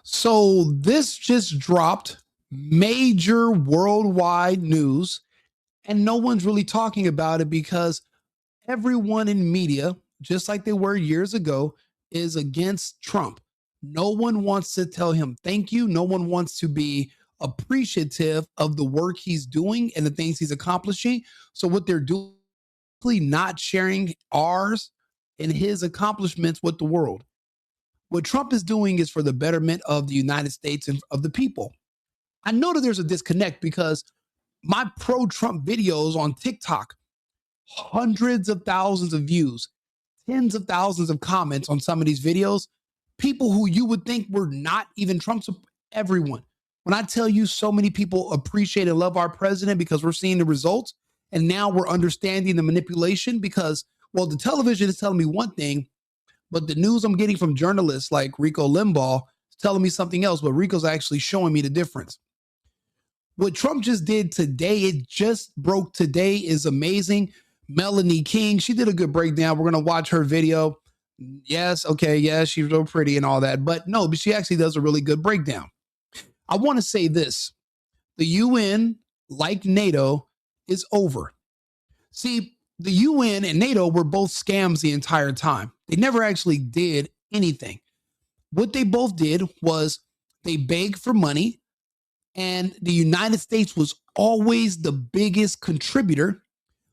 So this just dropped major worldwide news, and no one's really talking about it because everyone in media, just like they were years ago, is against Trump. No one wants to tell him thank you. No one wants to be appreciative of the work he's doing and the things he's accomplishing. So what they're doing is not sharing ours and his accomplishments with the world. What Trump is doing is for the betterment of the United States and of the people. I know that there's a disconnect because my pro-Trump videos on TikTok, hundreds of thousands of views, tens of thousands of comments on some of these videos, people who you would think were not even Trump, everyone. When I tell you so many people appreciate and love our president because we're seeing the results, and now we're understanding the manipulation because, well, the television is telling me one thing, but the news I'm getting from journalists like Rico Limbaugh is telling me something else, but Rico's actually showing me the difference. What Trump just did today, it just broke today, is amazing. Melanie King, she did a good breakdown. We're going to watch her video. Yes, okay, yes, she's real pretty and all that. But no, but she actually does a really good breakdown. I want to say this. The UN, like NATO, is over. See, the UN and NATO were both scams the entire time. They never actually did anything. What they both did was they begged for money, and the United States was always the biggest contributor,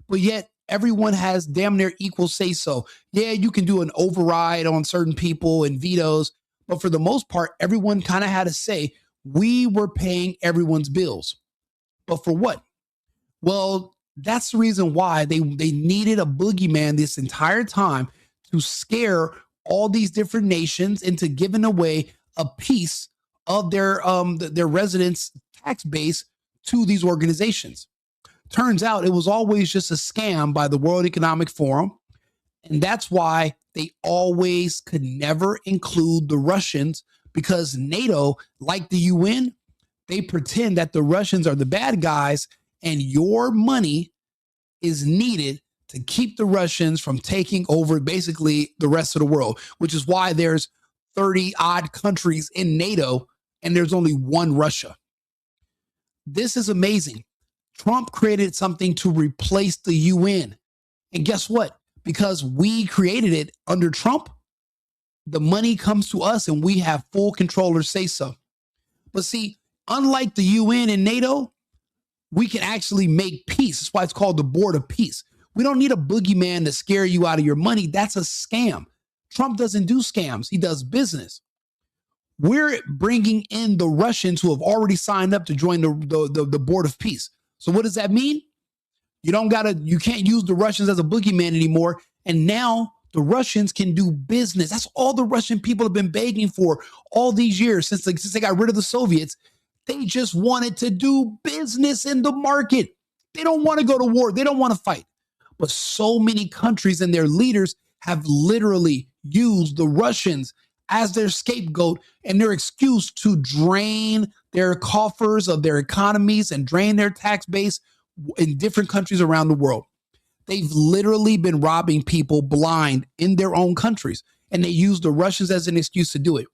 but yet everyone has damn near equal say so. Yeah, you can do an override on certain people and vetoes, but for the most part, everyone kind of had a say. We were paying everyone's bills. But for what? Well, that's the reason why they needed a boogeyman this entire time to scare all these different nations into giving away a piece of their residents' tax base to these organizations. Turns out it was always just a scam by the World Economic Forum, and that's why they always could never include the Russians, because NATO, like the UN, they pretend that the Russians are the bad guys, and your money is needed to keep the Russians from taking over basically the rest of the world, which is why there's 30 odd countries in NATO and there's only one Russia. This is amazing. Trump created something to replace the UN. And guess what? Because we created it under Trump, the money comes to us and we have full control or say so. But see, unlike the UN and NATO, we can actually make peace. That's why it's called the Board of Peace. We don't need a boogeyman to scare you out of your money. That's a scam. Trump doesn't do scams. He does business. We're bringing in the Russians who have already signed up to join the Board of Peace. So what does that mean? You can't use the Russians as a boogeyman anymore. And now the Russians can do business. That's all the Russian people have been begging for all these years since they got rid of the Soviets. They just wanted to do business in the market. They don't want to go to war. They don't want to fight. But so many countries and their leaders have literally used the Russians as their scapegoat and their excuse to drain their coffers of their economies and drain their tax base in different countries around the world. They've literally been robbing people blind in their own countries, and they use the Russians as an excuse to do it.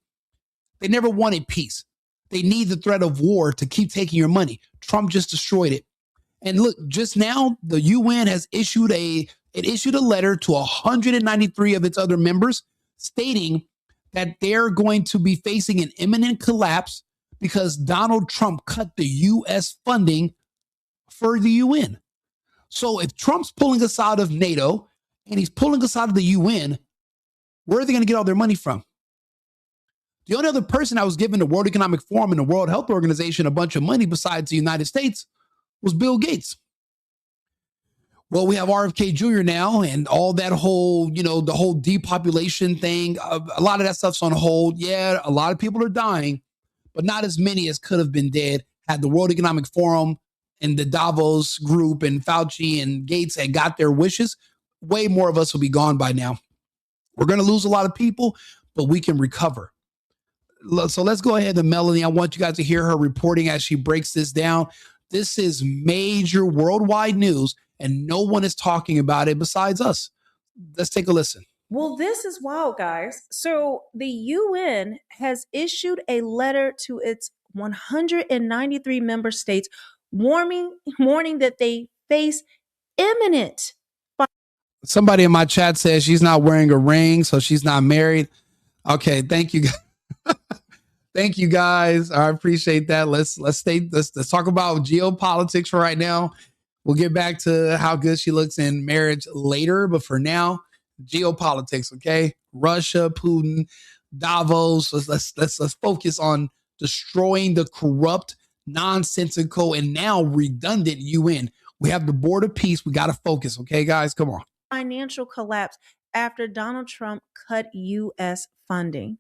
They never wanted peace. They need the threat of war to keep taking your money. Trump just destroyed it. And look, just now, the UN has issued a letter to 193 of its other members stating that they're going to be facing an imminent collapse because Donald Trump cut the U.S. funding for the UN. So if Trump's pulling us out of NATO and he's pulling us out of the UN, where are they going to get all their money from? The only other person that was giving the World Economic Forum and the World Health Organization a bunch of money besides the United States was Bill Gates. Well, we have RFK Jr. now and all that whole, the whole depopulation thing. A lot of that stuff's on hold. Yeah, a lot of people are dying, but not as many as could have been dead had the World Economic Forum and the Davos group and Fauci and Gates had got their wishes. Way more of us will be gone by now. We're going to lose a lot of people, but we can recover. So let's go ahead to Melanie. I want you guys to hear her reporting as she breaks this down. This is major worldwide news, and no one is talking about it besides us. Let's take a listen. Well, this is wild, guys. So the UN has issued a letter to its 193 member states warning that they face imminent. Somebody in my chat says she's not wearing a ring, so she's not married. Okay, thank you. Thank you guys. I appreciate that. Let's talk about geopolitics for right now. We'll get back to how good she looks in marriage later, but for now, geopolitics, okay? Russia, Putin, Davos. Let's focus on destroying the corrupt, nonsensical, and now redundant UN. We have the board of peace. We got to focus, okay, guys? Come on. Financial collapse after Donald Trump cut US funding.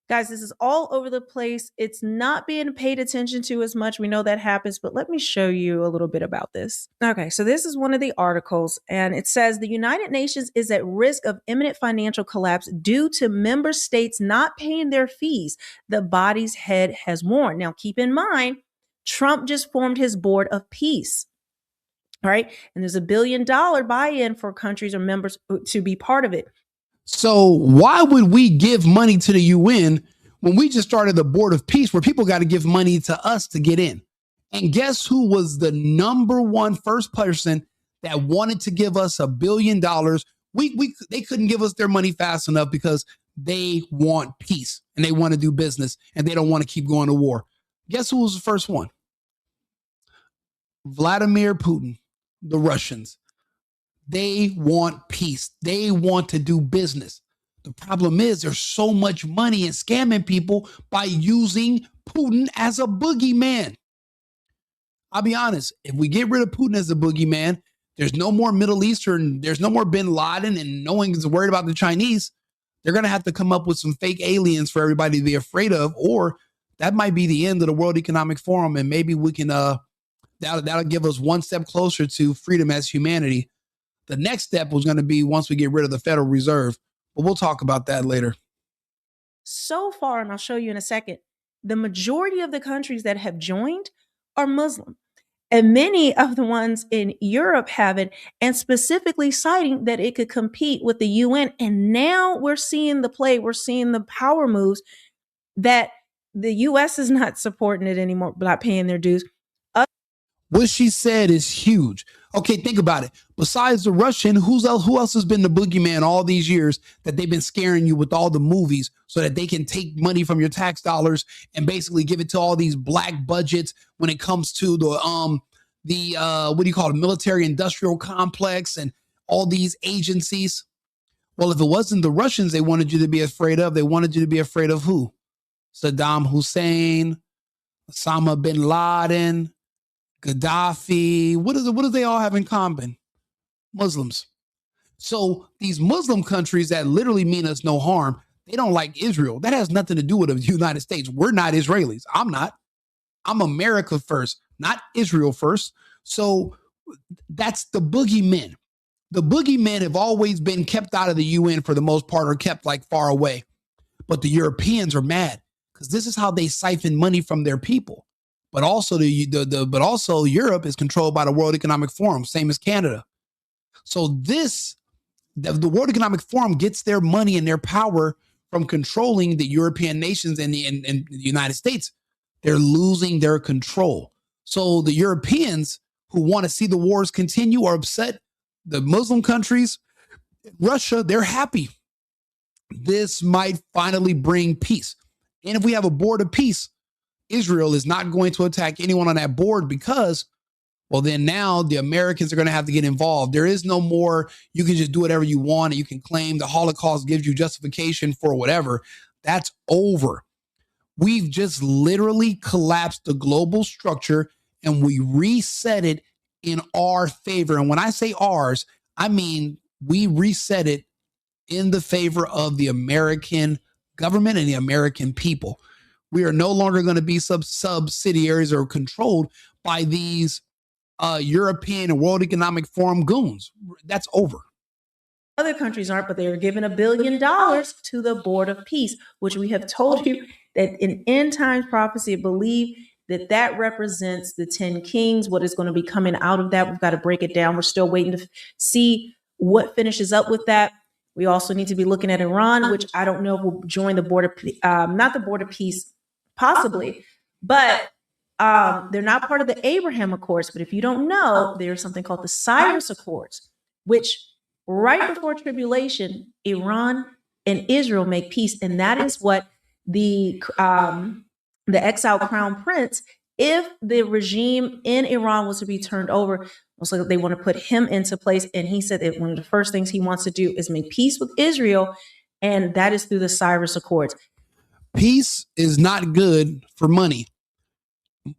Guys, this is all over the place. It's not being paid attention to as much. We know that happens, but let me show you a little bit about this. Okay, so this is one of the articles, and it says the United Nations is at risk of imminent financial collapse due to member states not paying their fees, the body's head has warned. Now, keep in mind, Trump just formed his board of peace. All right. And there's $1 billion buy-in for countries or members to be part of it. So why would we give money to the UN when we just started the board of peace where people got to give money to us to get in? And guess who was the number one first person that wanted to give us $1 billion? They couldn't give us their money fast enough because they want peace and they want to do business and they don't want to keep going to war. Guess who was the first one? Vladimir Putin, the Russians. They want peace. They want to do business. The problem is there's so much money in scamming people by using Putin as a boogeyman. I'll be honest, if we get rid of Putin as a boogeyman, there's no more Middle Eastern, there's no more bin Laden, and no one's worried about the Chinese. They're going to have to come up with some fake aliens for everybody to be afraid of, or that might be the end of the World Economic Forum, and maybe we can, that'll give us one step closer to freedom as humanity. The next step was going to be once we get rid of the Federal Reserve, but we'll talk about that later. So far, and I'll show you in a second, the majority of the countries that have joined are Muslim. And many of the ones in Europe haven't, and specifically citing that it could compete with the UN. And now we're seeing the play, we're seeing the power moves that the US is not supporting it anymore, not paying their dues. What she said is huge. Okay, think about it. Besides the Russian, who else has been the boogeyman all these years that they've been scaring you with all the movies so that they can take money from your tax dollars and basically give it to all these black budgets when it comes to the what do you call it, military industrial complex and all these agencies? Well, if it wasn't the Russians they wanted you to be afraid of, they wanted you to be afraid of who? Saddam Hussein, Osama bin Laden, Gaddafi. What do they all have in common? Muslims. So these Muslim countries that literally mean us no harm, they don't like Israel. That has nothing to do with the United States. We're not Israelis. I'm not. I'm America first, not Israel first. So that's the boogeymen. The boogeymen have always been kept out of the UN for the most part, or kept like far away. But the Europeans are mad because this is how they siphon money from their people. But also but also Europe is controlled by the World Economic Forum, same as Canada. So the World Economic Forum gets their money and their power from controlling the European nations and the United States. They're losing their control. So the Europeans who want to see the wars continue are upset. The Muslim countries, Russia, they're happy. This might finally bring peace. And if we have a board of peace, Israel is not going to attack anyone on that board because, well, then now the Americans are going to have to get involved. There is no more, you can just do whatever you want and you can claim the Holocaust gives you justification for whatever. That's over. We've just literally collapsed the global structure and we reset it in our favor. And when I say ours, I mean we reset it in the favor of the American government and the American people. We are no longer going to be subsidiaries or controlled by these European and World Economic Forum goons. That's over. Other countries aren't, but they are given $1 billion to the Board of Peace, which we have told you that in end times prophecy, I believe that represents the 10 kings, what is going to be coming out of that. We've got to break it down. We're still waiting to see what finishes up with that. We also need to be looking at Iran, which I don't know if will join the board of, not the board of peace, possibly, but they're not part of the Abraham Accords. But if you don't know, there's something called the Cyrus Accords, which right before tribulation, Iran and Israel make peace, and that is what the exiled crown prince, if the regime in Iran was to be turned over, most likely they want to put him into place. And he said that one of the first things he wants to do is make peace with Israel, and that is through the Cyrus Accords. Peace is not good for money.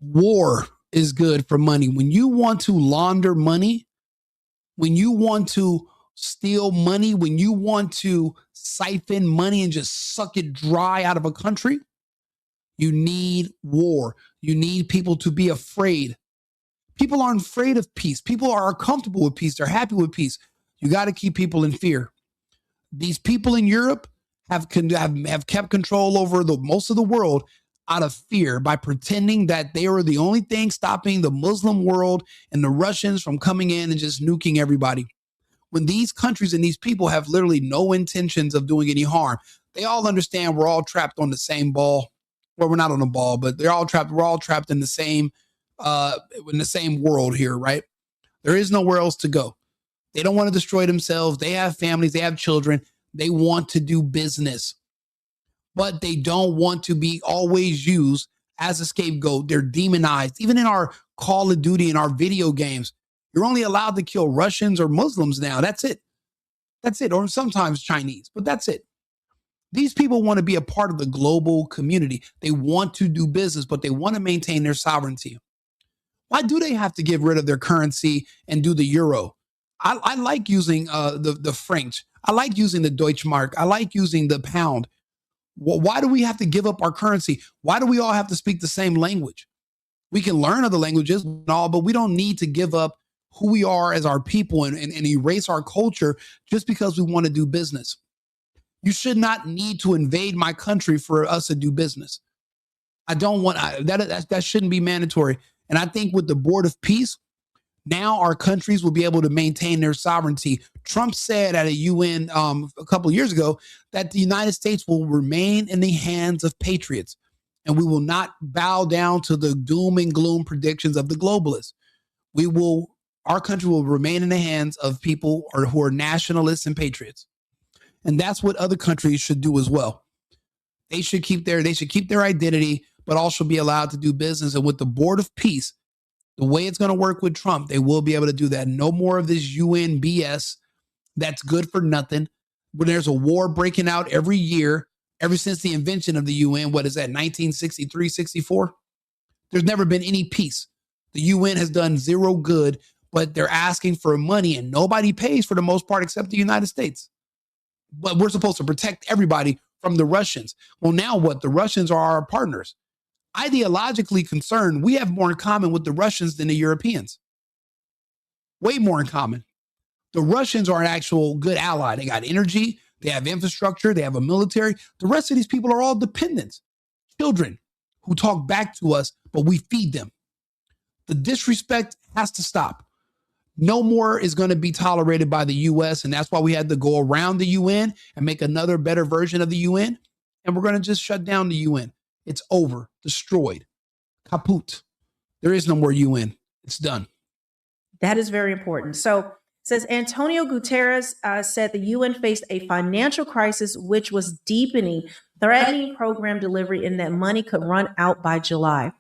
War is good for money. When you want to launder money, when you want to steal money, when you want to siphon money and just suck it dry out of a country, you need war. You need people to be afraid. People aren't afraid of peace. People are comfortable with peace. They're happy with peace. You got to keep people in fear. These people in Europe have kept control over most of the world out of fear by pretending that they are the only thing stopping the Muslim world and the Russians from coming in and just nuking everybody. When these countries and these people have literally no intentions of doing any harm, they all understand we're all trapped on the same ball. Well, we're not on a ball, but they're all trapped. We're all trapped in the same world here, right? There is nowhere else to go. They don't want to destroy themselves. They have families. They have children. They want to do business, but they don't want to be always used as a scapegoat. They're demonized. Even in our Call of Duty and our video games, you're only allowed to kill Russians or Muslims now. That's it. That's it. Or sometimes Chinese, but that's it. These people want to be a part of the global community. They want to do business, but they want to maintain their sovereignty. Why do they have to get rid of their currency and do the euro? I like using the French. I like using the Deutschmark. I like using the pound. Why do we have to give up our currency? Why do we all have to speak the same language? We can learn other languages and all, but we don't need to give up who we are as our people and erase our culture just because we want to do business. You should not need to invade my country for us to do business. I don't want that shouldn't be mandatory. And I think with the Board of Peace, now our countries will be able to maintain their sovereignty. Trump said at a UN a couple of years ago that the United States will remain in the hands of patriots, and we will not bow down to the doom and gloom predictions of the globalists. Our country will remain in the hands of people who are nationalists and patriots. And that's what other countries should do as well. They should keep their identity, but also be allowed to do business. And with the Board of Peace, the way it's going to work with Trump, they will be able to do that. No more of this UN BS that's good for nothing. When there's a war breaking out every year, ever since the invention of the UN, what is that, 1963, 64? There's never been any peace. The UN has done zero good, but they're asking for money and nobody pays for the most part except the United States. But we're supposed to protect everybody from the Russians. Well, now what? The Russians are our partners. Ideologically concerned, we have more in common with the Russians than the Europeans. Way more in common. The Russians are an actual good ally. They got energy, they have infrastructure, they have a military. The rest of these people are all dependents. Children who talk back to us, but we feed them. The disrespect has to stop. No more is going to be tolerated by the US, and that's why we had to go around the UN and make another better version of the UN, and we're going to just shut down the UN. It's over, destroyed, kaput. There is no more UN. It's done. That is very important. So it says Antonio Guterres said the UN faced a financial crisis which was deepening, threatening program delivery, and that money could run out by July.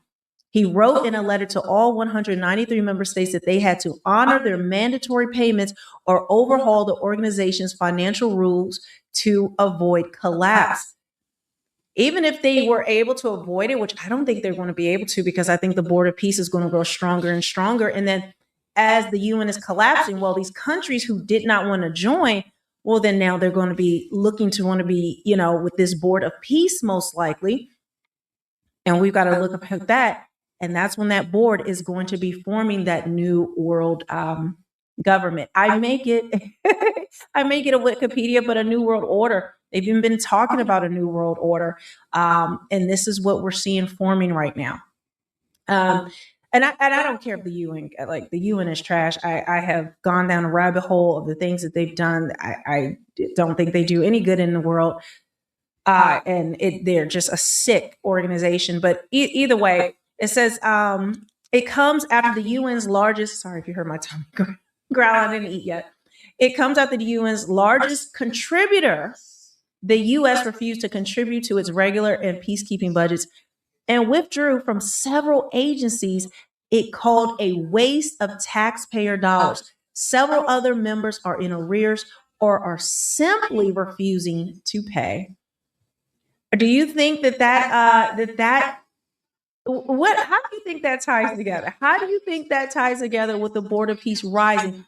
He wrote in a letter to all 193 member states that they had to honor their mandatory payments or overhaul the organization's financial rules to avoid collapse. Even if they were able to avoid it, which I don't think they're going to be able to, because I think the Board of Peace is going to grow stronger and stronger. And then as the UN is collapsing, well, these countries who did not want to join, well, then now they're going to be looking to want to be, with this Board of Peace, most likely. And we've got to look up at that. And that's when that board is going to be forming that new world government. I make it a Wikipedia, but a new world order. They've even been talking about a new world order. And this is what we're seeing forming right now. And I don't care if the UN, like the UN is trash. I have gone down a rabbit hole of the things that they've done. I don't think they do any good in the world. They're just a sick organization. But either way, it says it comes after the UN's largest. Sorry if you heard my tongue growl. I didn't eat yet. It comes after the UN's largest contributor. The U.S. refused to contribute to its regular and peacekeeping budgets and withdrew from several agencies it called a waste of taxpayer dollars. Several other members are in arrears or are simply refusing to pay. Do you think that what? How do you think that ties together? How do you think that ties together with the Board of Peace rising?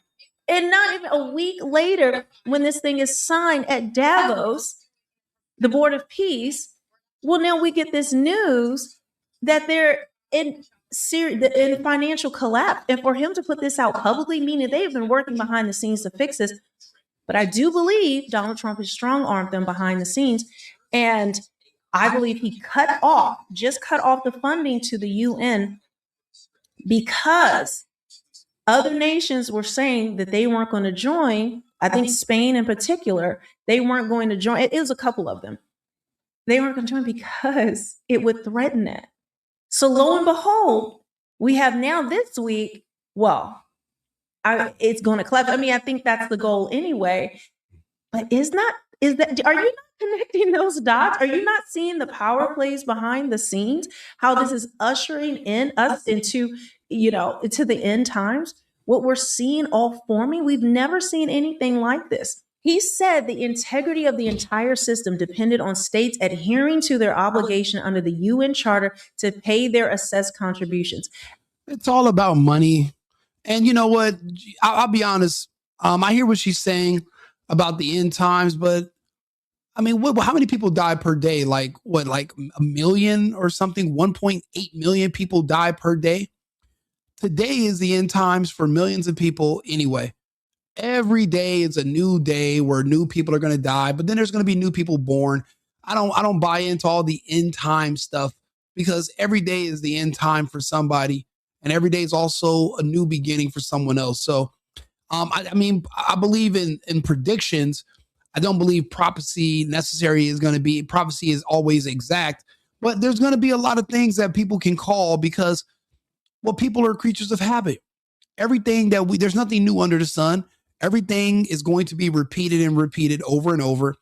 And not even a week later, when this thing is signed at Davos, the Board of Peace, well, now we get this news that they're in financial collapse. And for him to put this out publicly, meaning they've been working behind the scenes to fix this. But I do believe Donald Trump has strong-armed them behind the scenes. And I believe he cut off the funding to the UN because other nations were saying that they weren't going to join. I think Spain in particular, they weren't going to join. It was a couple of them. They weren't going to join because it would threaten it. So lo and behold, we have now this week, it's going to collapse. I mean, I think that's the goal anyway. But are you not connecting those dots? Are you not seeing the power plays behind the scenes? How this is ushering in us into the end times? What we're seeing all forming, we've never seen anything like this. He said the integrity of the entire system depended on states adhering to their obligation under the UN Charter to pay their assessed contributions. It's all about money. And you know what? I'll be honest. I hear what she's saying about the end times, but I mean, how many people die per day? Like a million or something? 1.8 million people die per day. Today is the end times for millions of people anyway. Every day is a new day where new people are going to die, but then there's going to be new people born. I don't buy into all the end time stuff because every day is the end time for somebody, and every day is also a new beginning for someone else. So, I believe in predictions. I don't believe prophecy prophecy is always exact, but there's going to be a lot of things that people can call because, well, people are creatures of habit. Everything there's nothing new under the sun. Everything is going to be repeated and repeated over and over.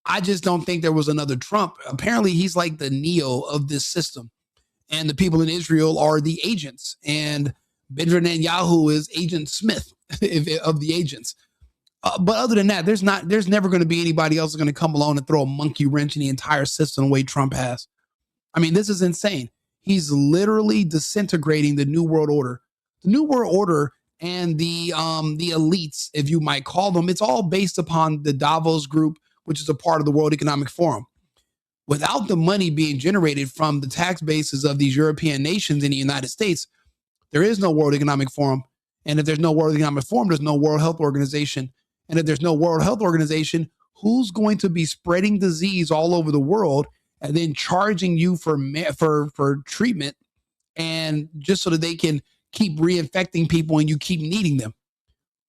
I just don't think there was another Trump. Apparently, he's like the Neo of this system. And the people in Israel are the agents. And Benjamin Netanyahu is Agent Smith of the agents. But other than that, there's never going to be anybody else going to come along and throw a monkey wrench in the entire system the way Trump has. I mean, this is insane. He's literally disintegrating the New World Order. The New World Order and the elites, if you might call them, it's all based upon the Davos group, which is a part of the World Economic Forum. Without the money being generated from the tax bases of these European nations in the United States, there is no World Economic Forum. And if there's no World Economic Forum, there's no World Health Organization. And if there's no World Health Organization, who's going to be spreading disease all over the world and then charging you for treatment, and just so that they can keep reinfecting people and you keep needing them?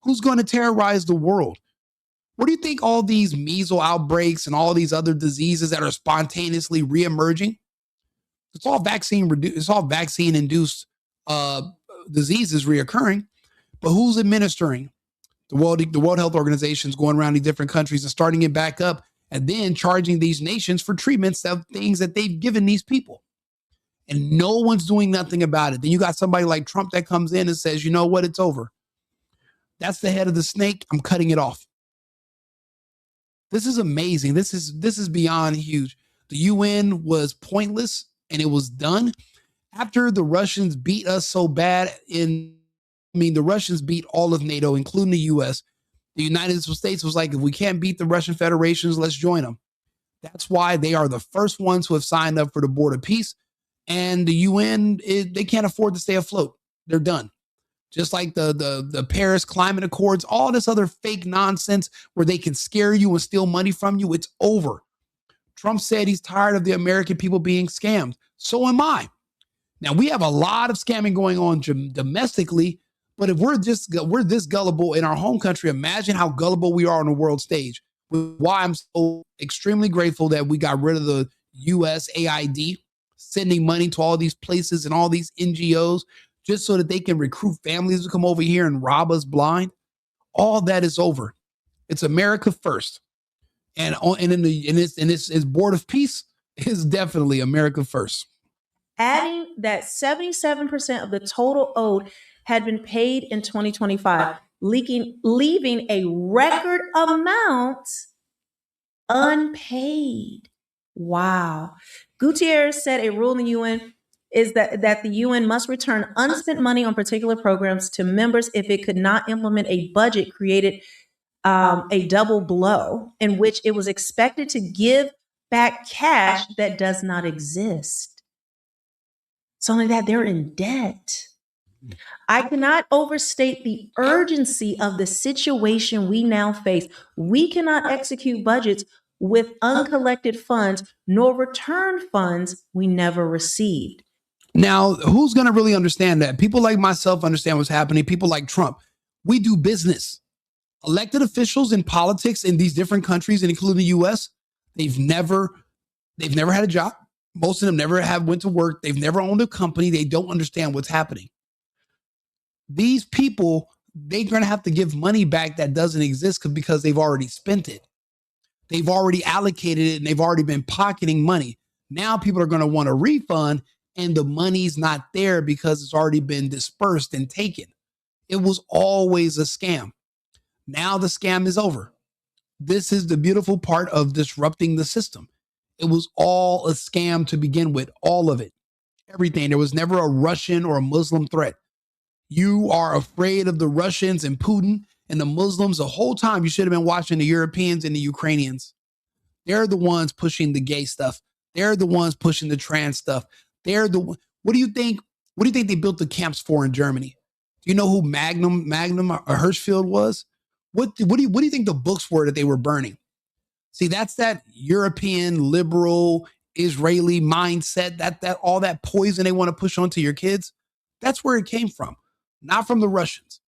Who's going to terrorize the world? What do you think all these measles outbreaks and all these other diseases that are spontaneously reemerging? It's all vaccine-induced diseases reoccurring. But who's administering? The World Health Organization is going around these different countries and starting it back up and then charging these nations for treatments of things that they've given these people. And no one's doing nothing about it. Then you got somebody like Trump that comes in and says, you know what, it's over. That's the head of the snake. I'm cutting it off. This is amazing. This is beyond huge. The UN was pointless and it was done after the Russians beat us so bad the Russians beat all of NATO, including the US. The United States was like, if we can't beat the Russian Federations, let's join them. That's why they are the first ones who have signed up for the Board of Peace. And the UN, they can't afford to stay afloat. They're done. Just like the Paris Climate Accords, all this other fake nonsense where they can scare you and steal money from you, it's over. Trump said he's tired of the American people being scammed. So am I. Now we have a lot of scamming going on domestically, but if we're this gullible in our home country, imagine how gullible we are on the world stage. Why I'm so extremely grateful that we got rid of the USAID, sending money to all these places and all these NGOs just so that they can recruit families to come over here and rob us blind. All that is over. It's America first, and in its board of peace is definitely America first. Adding that 77% of the total owed had been paid in 2025, leaving a record amount unpaid. Wow. Gutierrez said a rule in the UN is that the UN must return unspent money on particular programs to members if it could not implement a budget created a double blow in which it was expected to give back cash that does not exist. It's only that they're in debt. I cannot overstate the urgency of the situation we now face. We cannot execute budgets with uncollected funds nor return funds we never received. Now, who's going to really understand that? People like myself understand what's happening. People like Trump. We do business. Elected officials in politics in these different countries, and including the US, they've never had a job. Most of them never have went to work. They've never owned a company. They don't understand what's happening. These people, they're going to have to give money back that doesn't exist because they've already spent it. They've already allocated it and they've already been pocketing money. Now people are going to want a refund and the money's not there because it's already been dispersed and taken. It was always a scam. Now the scam is over. This is the beautiful part of disrupting the system. It was all a scam to begin with, all of it, everything. There was never a Russian or a Muslim threat. You are afraid of the Russians and Putin and the Muslims the whole time. You should have been watching the Europeans and the Ukrainians. They're the ones pushing the gay stuff. They're the ones pushing the trans stuff. What do you think they built the camps for in Germany? Do you know who Magnum or Hirschfeld was? What do you think the books were that they were burning? See, that's that European liberal Israeli mindset, that all that poison they want to push onto your kids. That's where it came from, not from the Russians,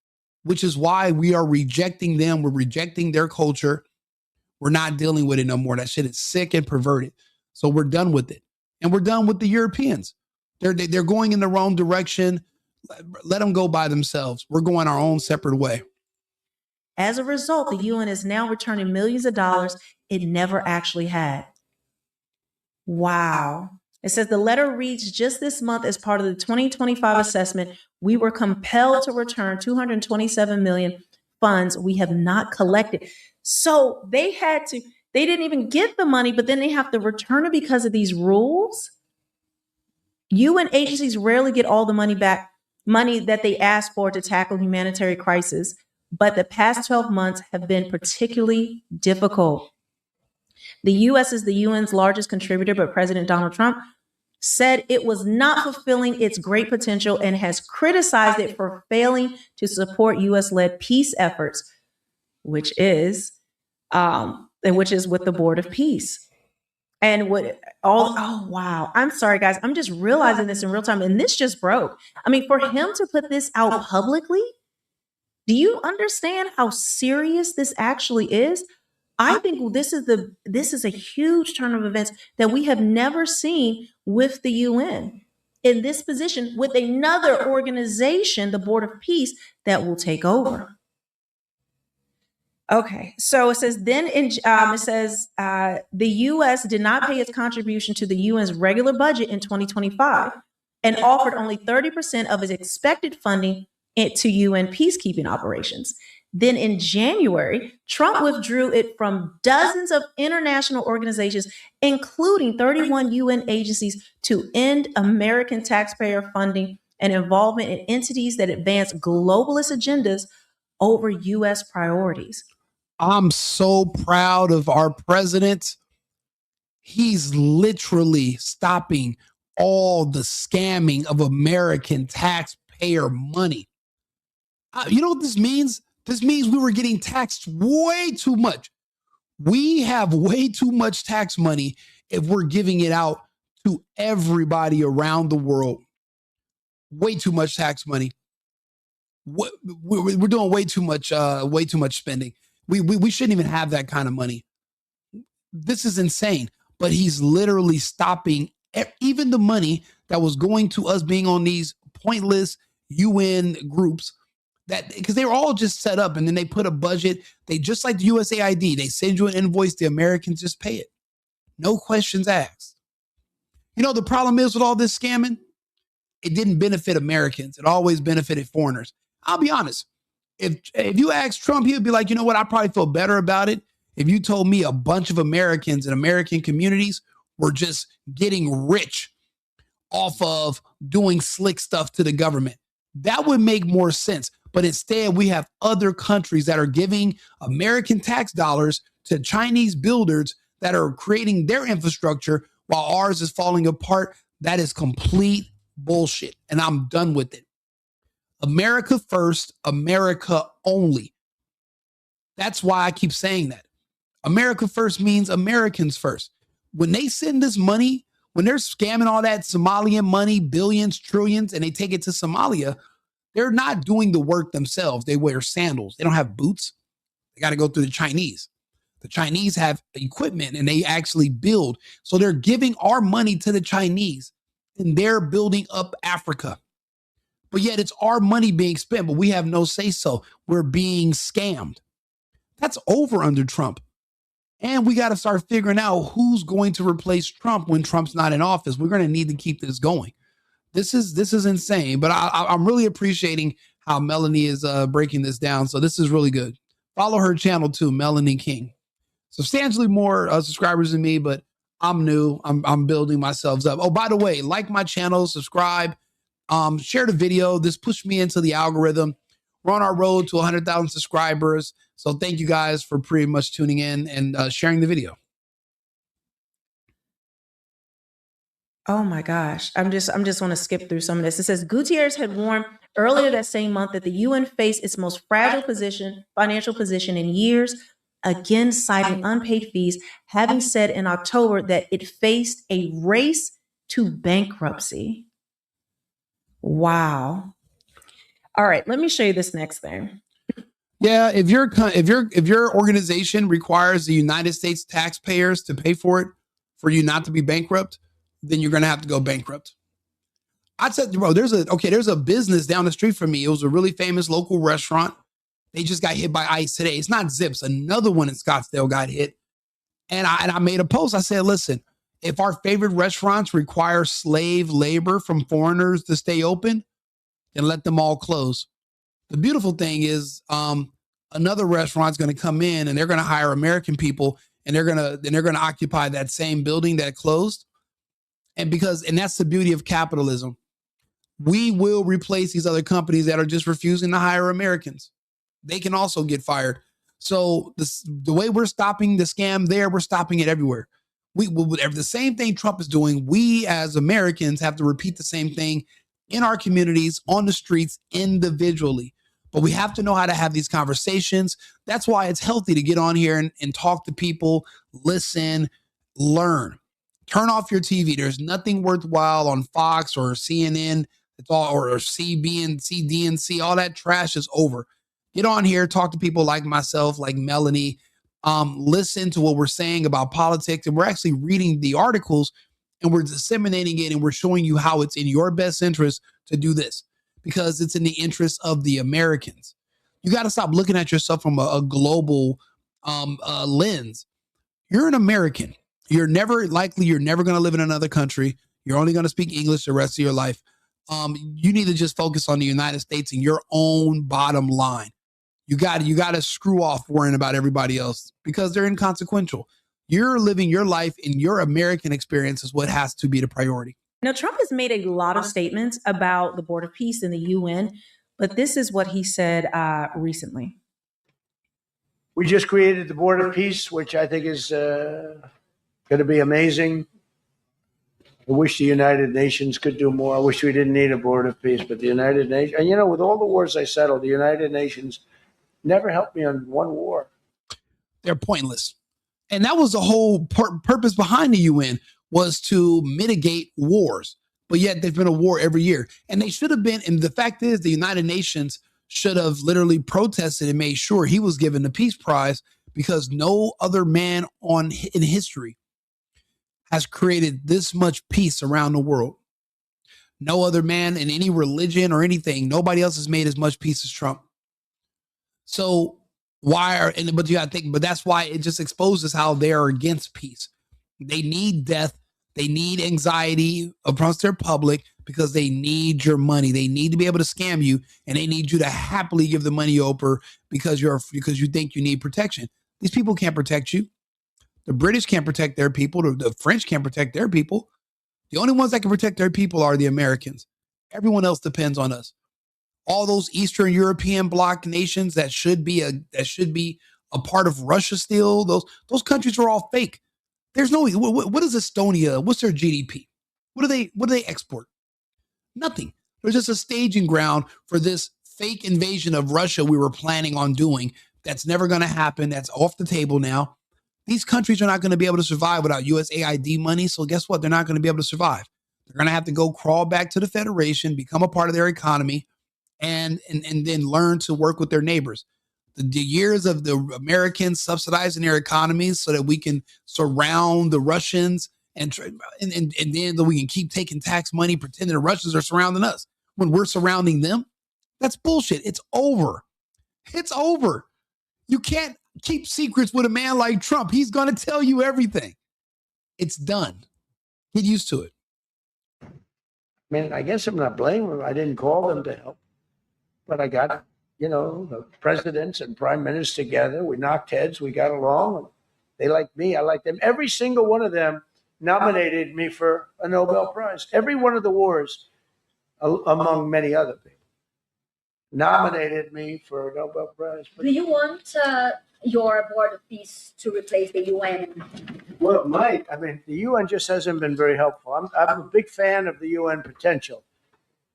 which is why we are rejecting them. We're rejecting their culture. We're not dealing with it no more. That shit is sick and perverted. So we're done with it. And we're done with the Europeans. They're going in the wrong direction. Let them go by themselves. We're going our own separate way. As a result, the UN is now returning millions of dollars it never actually had. Wow. It says the letter reads, just this month as part of the 2025 assessment, we were compelled to return 227 million funds we have not collected. So they didn't even get the money, but then they have to return it because of these rules. UN agencies rarely get all the money back, money that they asked for to tackle humanitarian crisis. But the past 12 months have been particularly difficult. The U.S. is the UN's largest contributor, but President Donald Trump said it was not fulfilling its great potential and has criticized it for failing to support U.S.-led peace efforts, which is with the Board of Peace. And wow. I'm sorry, guys. I'm just realizing this in real time. And this just broke. I mean, for him to put this out publicly, do you understand how serious this actually is? I think this is a huge turn of events that we have never seen with the UN in this position with another organization, the Board of Peace, that will take over. Okay, so it says the U.S. did not pay its contribution to the UN's regular budget in 2025 and offered only 30% of its expected funding to UN peacekeeping operations. Then in January, Trump withdrew it from dozens of international organizations, including 31 UN agencies, to end American taxpayer funding and involvement in entities that advance globalist agendas over U.S. priorities. I'm so proud of our president. He's literally stopping all the scamming of American taxpayer money. You know what this means? This means we were getting taxed way too much. We have way too much tax money if we're giving it out to everybody around the world. way too much tax money. We're doing way too much spending. We shouldn't even have that kind of money. This is insane. But he's literally stopping even the money that was going to us being on these pointless UN groups, that because they were all just set up, and then they put a budget. They just like the USAID, they send you an invoice, the Americans just pay it. No questions asked. You know, the problem is with all this scamming, it didn't benefit Americans. It always benefited foreigners. I'll be honest. If you ask Trump, he would be like, you know what? I probably feel better about it if you told me a bunch of Americans and American communities were just getting rich off of doing slick stuff to the government. That would make more sense. But instead, we have other countries that are giving American tax dollars to Chinese builders that are creating their infrastructure while ours is falling apart. That is complete bullshit. And I'm done with it. America first, America only. That's why I keep saying that. America first means Americans first. When they send this money, when they're scamming all that Somalian money, billions, trillions, and they take it to Somalia, they're not doing the work themselves. They wear sandals. They don't have boots. They got to go through the Chinese. The Chinese have equipment and they actually build. So they're giving our money to the Chinese and they're building up Africa. But yet it's our money being spent, but we have no say so. We're being scammed. That's over under Trump. And we got to start figuring out who's going to replace Trump when Trump's not in office. We're going to need to keep this going. This is insane, but I'm really appreciating how Melanie is breaking this down. So this is really good. Follow her channel too, Melanie King. Substantially more subscribers than me, but I'm new. I'm building myself up. Oh, by the way, like my channel, subscribe, share the video. This pushed me into the algorithm. We're on our road to 100,000 subscribers. So thank you guys for pretty much tuning in and sharing the video. Oh my gosh. I'm just want to skip through some of this. It says Gutierrez had warned earlier that same month that the UN faced its most fragile financial position in years, again citing unpaid fees, having said in October that it faced a race to bankruptcy. Wow. All right, let me show you this next thing. Yeah, if your organization requires the United States taxpayers to pay for it for you not to be bankrupt, then you're going to have to go bankrupt. I said, bro, there's a business down the street from me. It was a really famous local restaurant. They just got hit by ICE today. It's not Zips. Another one in Scottsdale got hit. And I made a post. I said, listen, if our favorite restaurants require slave labor from foreigners to stay open, then let them all close. The beautiful thing is another restaurant's going to come in and they're going to hire American people and they're going to occupy that same building that closed. And that's the beauty of capitalism. We will replace these other companies that are just refusing to hire Americans. They can also get fired. So the way we're stopping the scam there, we're stopping it everywhere. The same thing Trump is doing, we as Americans have to repeat the same thing in our communities, on the streets, individually. But we have to know how to have these conversations. That's why it's healthy to get on here and talk to people, listen, learn. Turn off your TV. There's nothing worthwhile on Fox or CNN. It's all or CBNC, DNC. All that trash is over. Get on here, talk to people like myself, like Melanie. Listen to what we're saying about politics, and we're actually reading the articles and we're disseminating it, and we're showing you how it's in your best interest to do this because it's in the interest of the Americans. You got to stop looking at yourself from a global lens. You're an American. You're never going to live in another country. You're only going to speak English the rest of your life. You need to just focus on the United States and your own bottom line. You got to screw off worrying about everybody else because they're inconsequential. You're living your life and your American experience is what has to be the priority. Now, Trump has made a lot of statements about the Board of Peace and the UN, but this is what he said recently. We just created the Board of Peace, which I think is going to be amazing. I wish the United Nations could do more. I wish we didn't need a Board of Peace, but the United Nations, and with all the wars I settled, the United Nations never helped me on one war. They're pointless. And that was the whole purpose behind the UN, was to mitigate wars. but yet there's been a war every year. And they should have been. And the fact is, the United Nations should have literally protested and made sure he was given the Peace Prize, because no other man in history has created this much peace around the world. No other man in any religion or anything, nobody else has made as much peace as Trump. So but you gotta think, but that's why it just exposes how they are against peace. They need death. They need anxiety amongst their public because they need your money. They need to be able to scam you, and they need you to happily give the money over because you think you need protection. These people can't protect you. The British can't protect their people. The French can't protect their people. The only ones that can protect their people are the Americans. Everyone else depends on us. All those Eastern European bloc nations that should be a part of Russia still, those countries are all fake. There's no, what is Estonia? What's their GDP? What do they export? Nothing. There's just a staging ground for this fake invasion of Russia we were planning on doing. That's never going to happen. That's off the table now. These countries are not going to be able to survive without USAID money. So guess what? They're not going to be able to survive. They're going to have to go crawl back to the Federation, become a part of their economy, and then learn to work with their neighbors. The years of the Americans subsidizing their economies so that we can surround the Russians and then we can keep taking tax money, pretending the Russians are surrounding us when we're surrounding them. That's bullshit. It's over. It's over. You can't keep secrets with a man like Trump. He's going to tell you everything. It's done. Get used to it. I mean, I guess I'm not blaming them. I didn't call them to help, but I got, the presidents and prime ministers together. We knocked heads. We got along. And they liked me. I liked them. Every single one of them nominated me for a Nobel Prize. Every one of the wars, among many other people, nominated me for a Nobel Prize. Do you want your board of peace to replace the UN? Well, it might. I mean, the UN just hasn't been very helpful. I'm a big fan of the UN potential,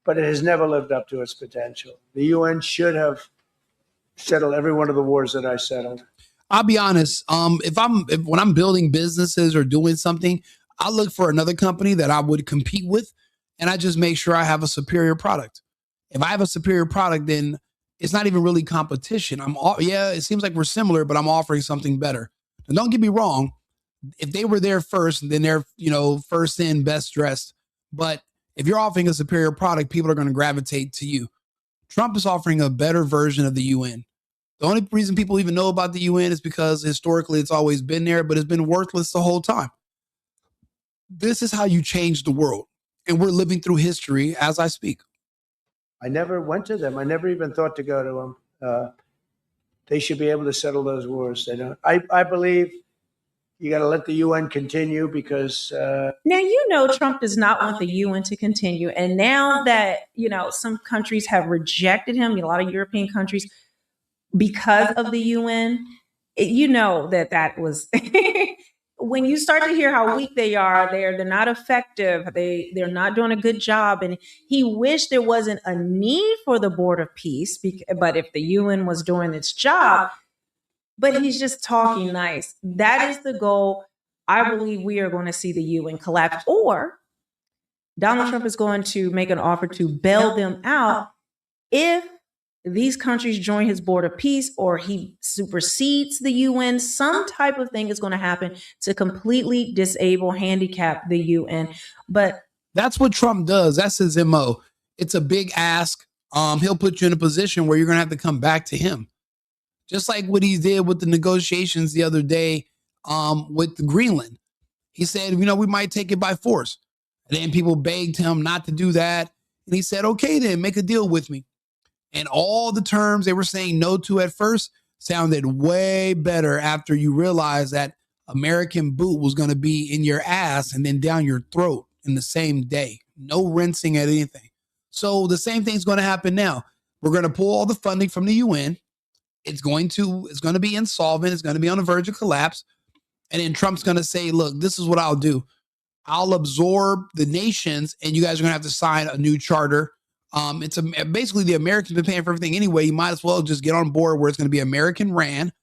but it has never lived up to its potential. The UN should have settled every one of the wars that I settled. I'll be honest. When I'm building businesses or doing something, I look for another company that I would compete with, and I just make sure I have a superior product. If I have a superior product, then it's not even really competition. It seems like we're similar, but I'm offering something better. And don't get me wrong. If they were there first, then they're, first in, best dressed. But if you're offering a superior product, people are going to gravitate to you. Trump is offering a better version of the UN. The only reason people even know about the UN is because historically it's always been there, but it's been worthless the whole time. This is how you change the world. And we're living through history as I speak. I never went to them. I never even thought to go to them. They should be able to settle those wars. They don't. I believe you got to let the UN continue because now Trump does not want the UN to continue, and now that some countries have rejected him, a lot of European countries, because of the UN, that was when you start to hear how weak they are, they're not effective, they're not doing a good job, and he wished there wasn't a need for the Board of Peace, but if the UN was doing its job. But he's just talking nice. That is the goal. I believe we are going to see the UN collapse, or Donald Trump is going to make an offer to bail them out if these countries join his Board of Peace, or he supersedes the UN. Some type of thing is going to happen to completely disable, handicap the UN. But that's what Trump does. That's his MO. It's a big ask. He'll put you in a position where you're going to have to come back to him. Just like what he did with the negotiations the other day with Greenland. He said, we might take it by force. And then people begged him not to do that. And he said, okay, then make a deal with me. And all the terms they were saying no to at first sounded way better after you realize that American boot was going to be in your ass and then down your throat in the same day. No rinsing at anything. So the same thing's going to happen now. We're going to pull all the funding from the UN. It's going to be insolvent. It's going to be on the verge of collapse. And then Trump's going to say, look, this is what I'll do. I'll absorb the nations and you guys are going to have to sign a new charter. It's basically the Americans have been paying for everything anyway. You might as well just get on board where it's going to be American ran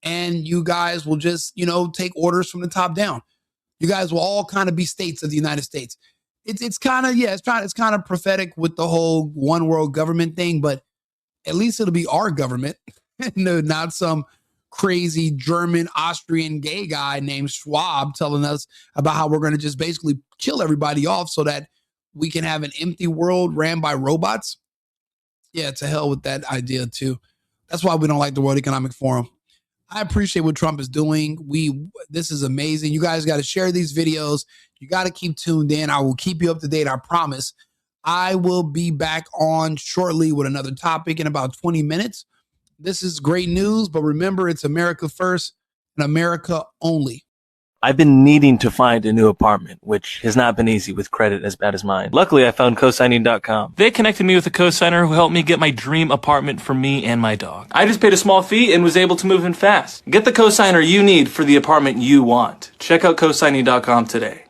and you guys will just, take orders from the top down. You guys will all kind of be states of the United States. it's kind of, yeah, it's kind of prophetic with the whole one world government thing, but at least it'll be our government. No, not some crazy German, Austrian gay guy named Schwab telling us about how we're going to just basically kill everybody off so that we can have an empty world ran by robots. Yeah, to hell with that idea too. That's why we don't like the World Economic Forum. I appreciate what Trump is doing. This is amazing. You guys got to share these videos. You got to keep tuned in. I will keep you up to date. I promise. I will be back on shortly with another topic in about 20 minutes. This is great news, but remember, it's America first and America only. I've been needing to find a new apartment, which has not been easy with credit as bad as mine. Luckily, I found cosigning.com. They connected me with a cosigner who helped me get my dream apartment for me and my dog. I just paid a small fee and was able to move in fast. Get the cosigner you need for the apartment you want. Check out cosigning.com today.